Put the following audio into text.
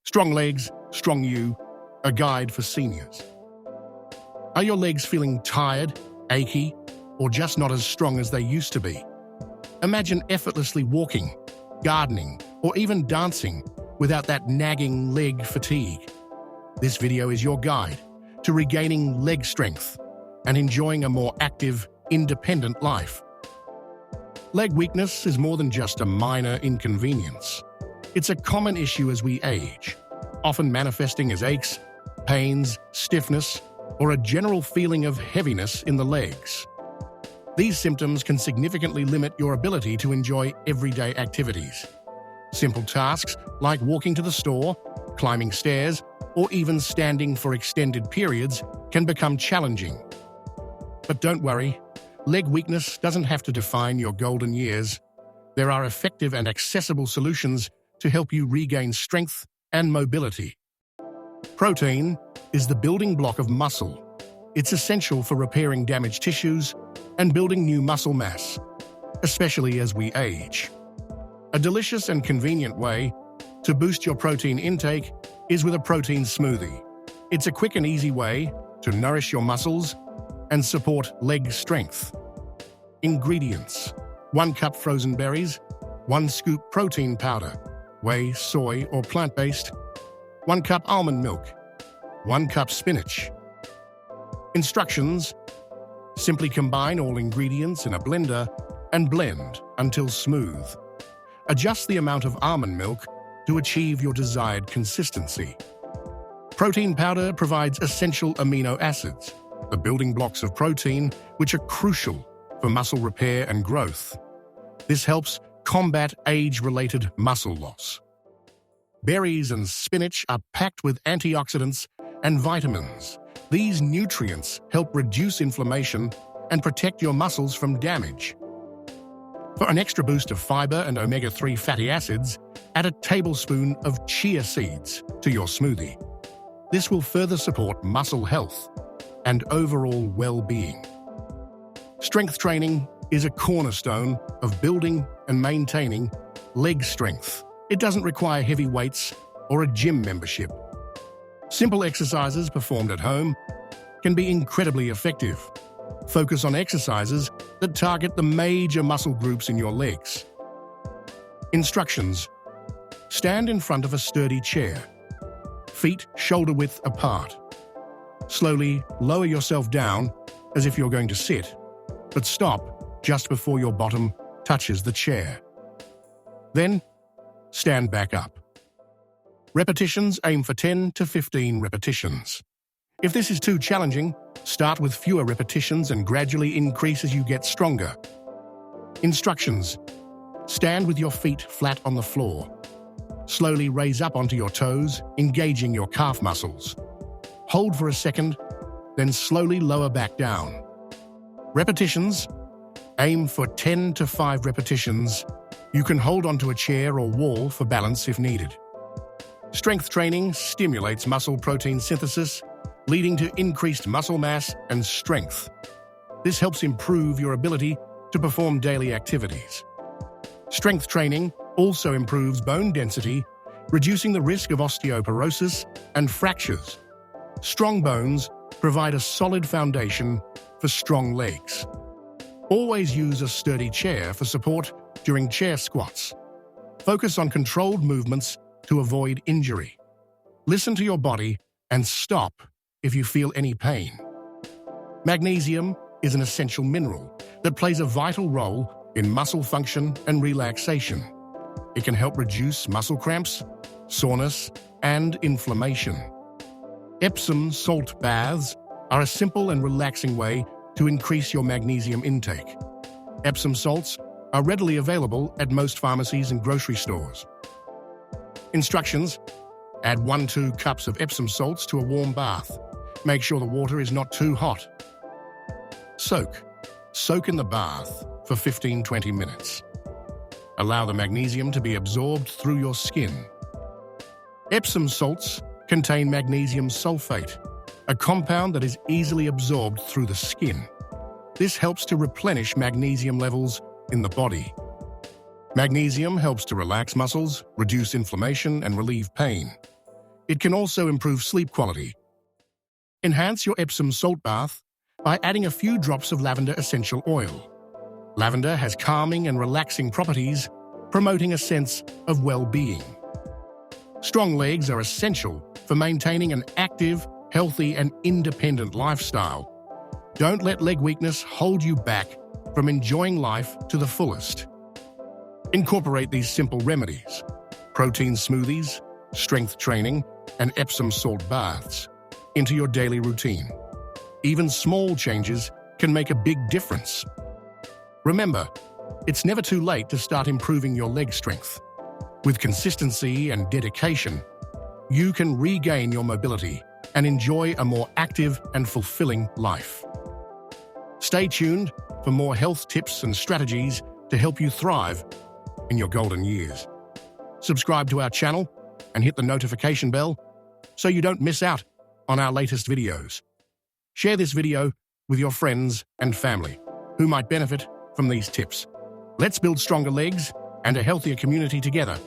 Strong legs, strong you, a guide for seniors. Are your legs feeling tired, achy, or just not as strong as they used to be? Imagine effortlessly walking, gardening, or even dancing without that nagging leg fatigue. This video is your guide to regaining leg strength and enjoying a more active, independent life. Leg weakness is more than just a minor inconvenience. It's a common issue as we age, often manifesting as aches, pains, stiffness, or a general feeling of heaviness in the legs. These symptoms can significantly limit your ability to enjoy everyday activities. Simple tasks like walking to the store, climbing stairs, or even standing for extended periods can become challenging. But don't worry, leg weakness doesn't have to define your golden years. There are effective and accessible solutions to help you regain strength and mobility. Protein is the building block of muscle. It's essential for repairing damaged tissues and building new muscle mass, especially as we age. A delicious and convenient way to boost your protein intake is with a protein smoothie. It's a quick and easy way to nourish your muscles and support leg strength. Ingredients: 1 cup frozen berries, 1 scoop protein powder, whey, soy, or plant-based, 1 cup almond milk, 1 cup spinach. Instructions: simply combine all ingredients in a blender and blend until smooth. Adjust the amount of almond milk to achieve your desired consistency. Protein powder provides essential amino acids, the building blocks of protein, which are crucial for muscle repair and growth. This helps combat age-related muscle loss. Berries and spinach are packed with antioxidants and vitamins. These nutrients help reduce inflammation and protect your muscles from damage. For an extra boost of fiber and omega-3 fatty acids, add a tablespoon of chia seeds to your smoothie. This will further support muscle health and overall well-being. Strength training is a cornerstone of building and maintaining leg strength. It doesn't require heavy weights or a gym membership. Simple exercises performed at home can be incredibly effective. Focus on exercises that target the major muscle groups in your legs. Instructions: stand in front of a sturdy chair, feet shoulder-width apart. Slowly lower yourself down as if you're going to sit, but stop just before your bottom touches the chair. Then, stand back up. Repetitions: aim for 10 to 15 repetitions. If this is too challenging, start with fewer repetitions and gradually increase as you get stronger. Instructions: stand with your feet flat on the floor. Slowly raise up onto your toes, engaging your calf muscles. Hold for a second, then slowly lower back down. Repetitions: aim for 10 to 5 repetitions. You can hold onto a chair or wall for balance if needed. Strength training stimulates muscle protein synthesis, leading to increased muscle mass and strength. This helps improve your ability to perform daily activities. Strength training also improves bone density, reducing the risk of osteoporosis and fractures. Strong bones provide a solid foundation for strong legs. Always use a sturdy chair for support during chair squats. Focus on controlled movements to avoid injury. Listen to your body and stop if you feel any pain. Magnesium is an essential mineral that plays a vital role in muscle function and relaxation. It can help reduce muscle cramps, soreness, and inflammation. Epsom salt baths are a simple and relaxing way to increase your magnesium intake. Epsom salts are readily available at most pharmacies and grocery stores. Instructions: add 1-2 cups of Epsom salts to a warm bath. Make sure the water is not too hot. Soak in the bath for 15-20 minutes. Allow the magnesium to be absorbed through your skin. Epsom salts contain magnesium sulfate, a compound that is easily absorbed through the skin. This helps to replenish magnesium levels in the body. Magnesium helps to relax muscles, reduce inflammation, and relieve pain. It can also improve sleep quality. Enhance your Epsom salt bath by adding a few drops of lavender essential oil. Lavender has calming and relaxing properties, promoting a sense of well-being. Strong legs are essential for maintaining an active, healthy, and independent lifestyle. Don't let leg weakness hold you back from enjoying life to the fullest. Incorporate these simple remedies: protein smoothies, strength training, and Epsom salt baths into your daily routine. Even small changes can make a big difference. Remember, it's never too late to start improving your leg strength. With consistency and dedication, you can regain your mobility and enjoy a more active and fulfilling life. Stay tuned for more health tips and strategies to help you thrive in your golden years. Subscribe to our channel and hit the notification bell so you don't miss out on our latest videos. Share this video with your friends and family who might benefit from these tips. Let's build stronger legs and a healthier community together.